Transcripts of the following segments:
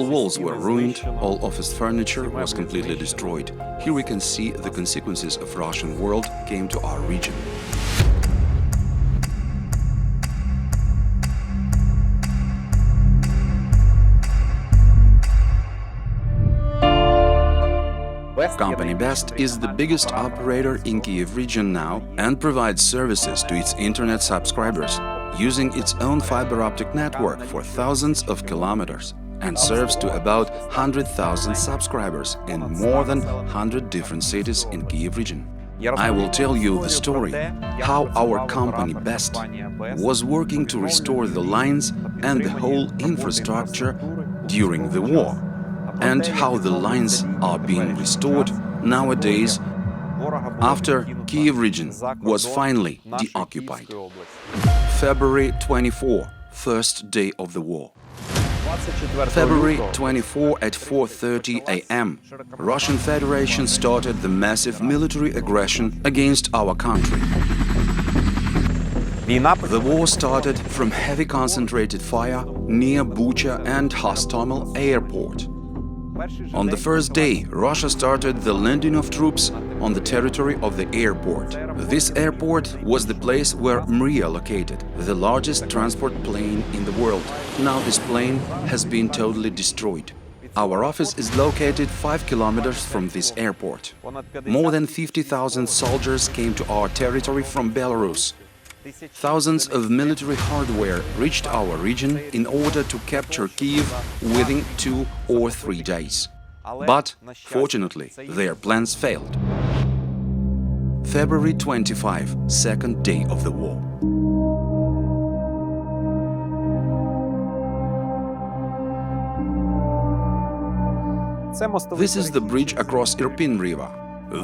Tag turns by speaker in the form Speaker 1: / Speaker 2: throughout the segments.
Speaker 1: walls were ruined, all office furniture was completely destroyed. Here we can see the consequences of Russian world came to our region. Company Best is the biggest operator in Kyiv region now and provides services to its internet subscribers, using its own fiber optic network for thousands of kilometers, and serves to about 100,000 subscribers in more than 100 different cities in Kyiv region. I will tell you the story, how our company Best was working to restore the lines and the whole infrastructure during the war, and how the lines are being restored nowadays after Kyiv region was finally deoccupied. February 24, first day of the war. February 24 at 4:30 a.m. Russian Federation started the massive military aggression against our country. The war started from heavy concentrated fire near Bucha and Hostomel airport. On the first day, Russia started the landing of troops on the territory of the airport. This airport was the place where Mria located, the largest transport plane in the world. Now this plane has been totally destroyed. Our office is located 5 kilometers from this airport. More than 50,000 soldiers came to our territory from Belarus. Thousands of military hardware reached our region in order to capture Kyiv within 2 or 3 days. But, fortunately, their plans failed. February 25, second day of the war. This is the bridge across Irpen River.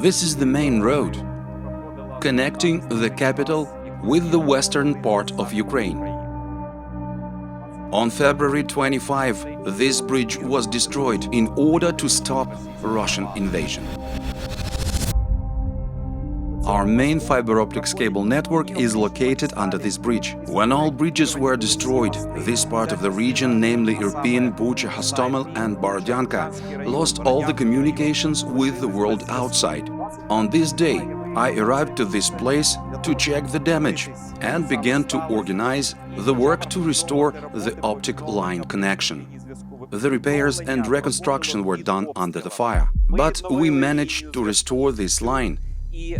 Speaker 1: This is the main road connecting the capital with the western part of Ukraine. On February 25, this bridge was destroyed in order to stop Russian invasion. Our main fiber optics cable network is located under this bridge. When all bridges were destroyed, this part of the region, namely Irpen, Bucha, Hostomel and Borodyanka, lost all the communications with the world outside. On this day, I arrived to this place to check the damage and began to organize the work to restore the optic line connection. The repairs and reconstruction were done under the fire, but we managed to restore this line,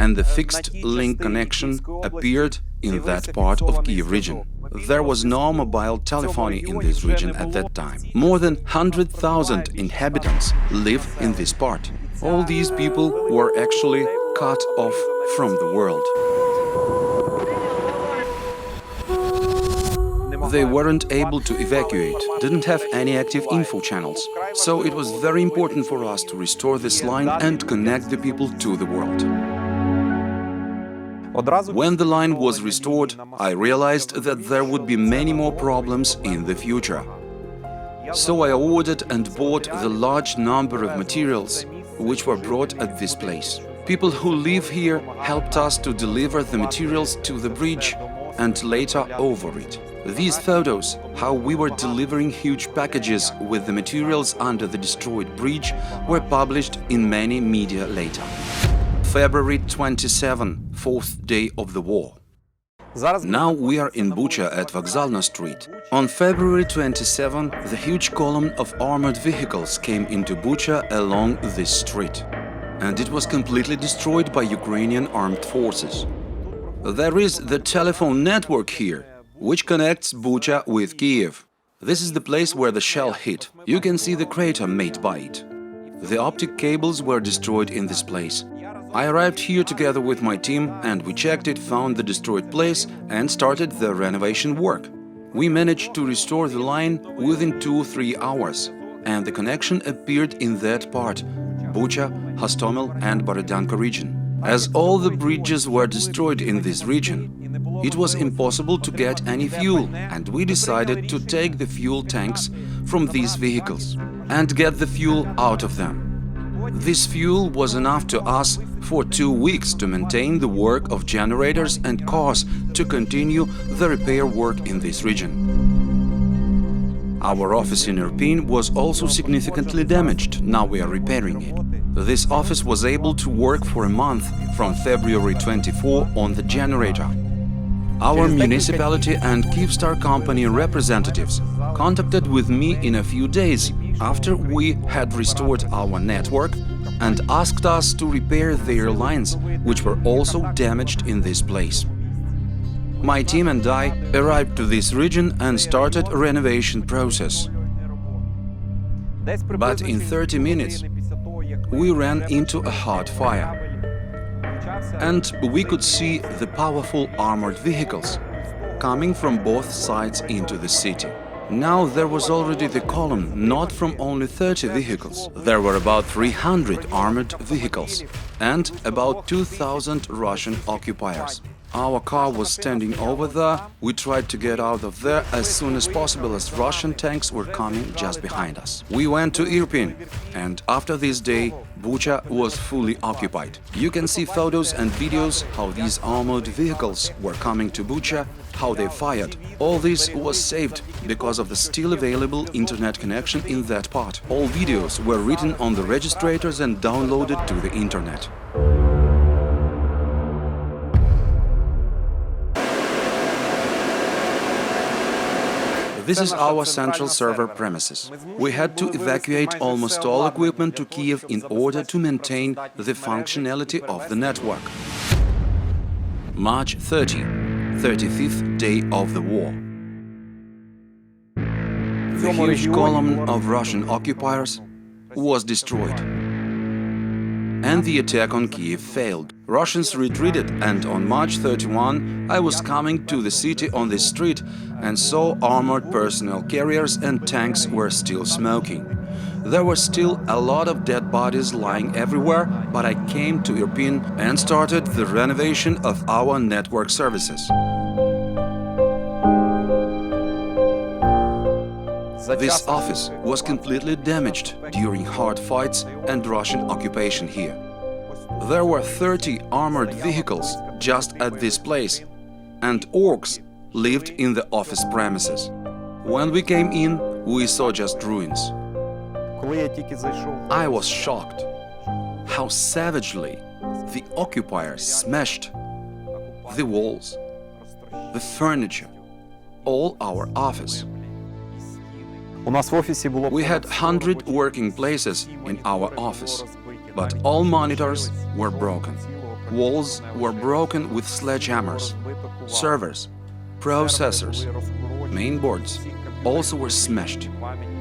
Speaker 1: and the fixed link connection appeared in that part of Kyiv region. There was no mobile telephony in this region at that time. More than 100,000 inhabitants live in this part. All these people were actually cut off from the world. They weren't able to evacuate, didn't have any active info channels. So it was very important for us to restore this line and connect the people to the world. When the line was restored, I realized that there would be many more problems in the future. So I ordered and bought the large number of materials which were brought at this place. People who live here helped us to deliver the materials to the bridge and later over it. These photos, how we were delivering huge packages with the materials under the destroyed bridge, were published in many media later. February 27, fourth day of the war. Now we are in Bucha at Vokzalna Street. On February 27, the huge column of armored vehicles came into Bucha along this street, and it was completely destroyed by Ukrainian armed forces. There is the telephone network here, which connects Bucha with Kyiv. This is the place where the shell hit. You can see the crater made by it. The optic cables were destroyed in this place. I arrived here together with my team and we checked it, found the destroyed place and started the renovation work. We managed to restore the line within 2-3 hours, and the connection appeared in that part, Bucha, Hostomel and Borodyanka region. As all the bridges were destroyed in this region, it was impossible to get any fuel, and we decided to take the fuel tanks from these vehicles and get the fuel out of them. This fuel was enough to us for 2 weeks to maintain the work of generators and cars to continue the repair work in this region. Our office in Irpen was also significantly damaged. Now we are repairing it. This office was able to work for a month from February 24 on the generator. Our municipality and Kyivstar company representatives contacted with me in a few days after we had restored our network and asked us to repair their lines, which were also damaged in this place. My team and I arrived to this region and started a renovation process. But in 30 minutes, we ran into a hot fire. And we could see the powerful armored vehicles coming from both sides into the city. Now there was already the column, not from only 30 vehicles. There were about 300 armored vehicles and about 2,000 Russian occupiers. Our car was standing over there. We tried to get out of there as soon as possible as Russian tanks were coming just behind us. We went to Irpen, and after this day, Bucha was fully occupied. You can see photos and videos how these armored vehicles were coming to Bucha, how they fired. All this was saved because of the still available internet connection in that part. All videos were written on the registrators and downloaded to the internet. This is our central server premises. We had to evacuate almost all equipment to Kiev in order to maintain the functionality of the network. March 30, 35th day of the war. The huge column of Russian occupiers was destroyed, and the attack on Kiev failed. Russians retreated, and on March 31 I was coming to the city on this street and saw armored personnel carriers and tanks were still smoking. There were still a lot of dead bodies lying everywhere, but I came to Irpen and started the renovation of our network services. This office was completely damaged during hard fights and Russian occupation here. There were 30 armored vehicles just at this place, and orcs lived in the office premises. When we came in, we saw just ruins. I was shocked how savagely the occupiers smashed the walls, the furniture, all our office. We had 100 working places in our office, but all monitors were broken. Walls were broken with sledgehammers. Servers, processors, mainboards also were smashed.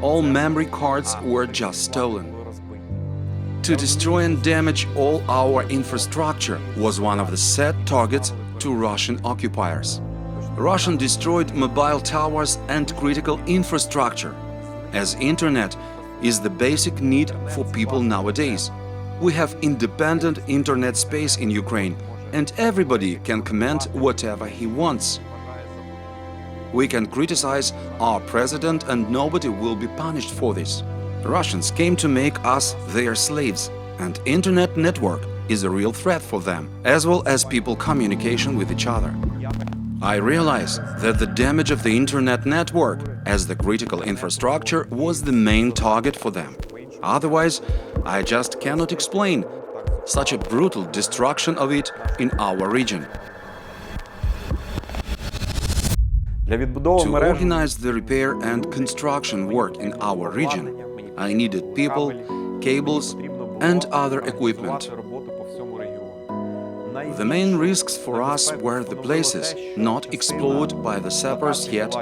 Speaker 1: All memory cards were just stolen. To destroy and damage all our infrastructure was one of the set targets to Russian occupiers. Russian destroyed mobile towers and critical infrastructure, as internet is the basic need for people nowadays. We have independent internet space in Ukraine, and everybody can comment whatever he wants. We can criticize our president and nobody will be punished for this. Russians came to make us their slaves, and internet network is a real threat for them, as well as people communication with each other. I realized that the damage of the internet network as the critical infrastructure was the main target for them. Otherwise, I just cannot explain such a brutal destruction of it in our region. To organize the repair and construction work in our region, I needed people, cables, and other equipment. The main risks for us were the places not explored by the sappers yet,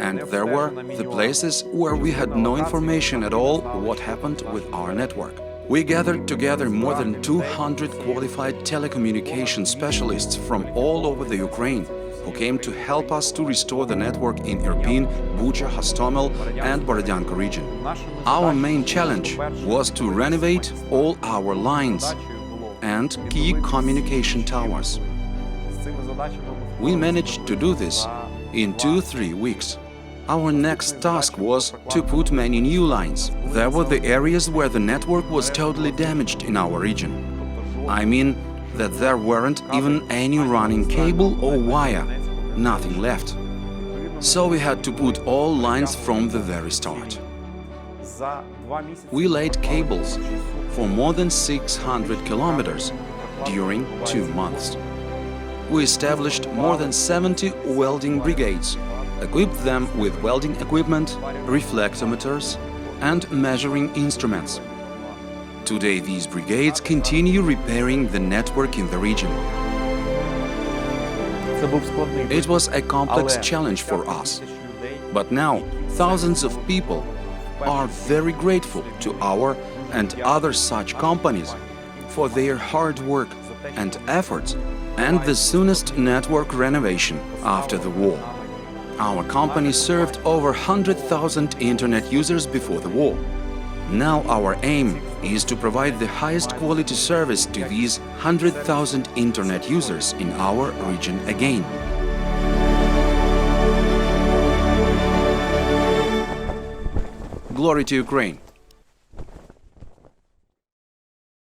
Speaker 1: and there were the places where we had no information at all what happened with our network. We gathered together more than 200 qualified telecommunication specialists from all over the Ukraine, who came to help us to restore the network in Irpen, Bucha, Hostomel and Borodyanka region. Our main challenge was to renovate all our lines and key communication towers. We managed to do this in 2-3 weeks. Our next task was to put many new lines. There were the areas where the network was totally damaged in our region. I mean that there weren't even any running cable or wire, nothing left. So we had to put all lines from the very start. We laid cables for more than 600 kilometers during 2 months. We established more than 70 welding brigades, equipped them with welding equipment, reflectometers and measuring instruments. Today these brigades continue repairing the network in the region. It was a complex challenge for us, but now thousands of people are very grateful to our and other such companies for their hard work and efforts and the soonest network renovation after the war. Our company served over 100,000 internet users before the war. Now our aim is to provide the highest quality service to these 100,000 internet users in our region again. Glory to Ukraine!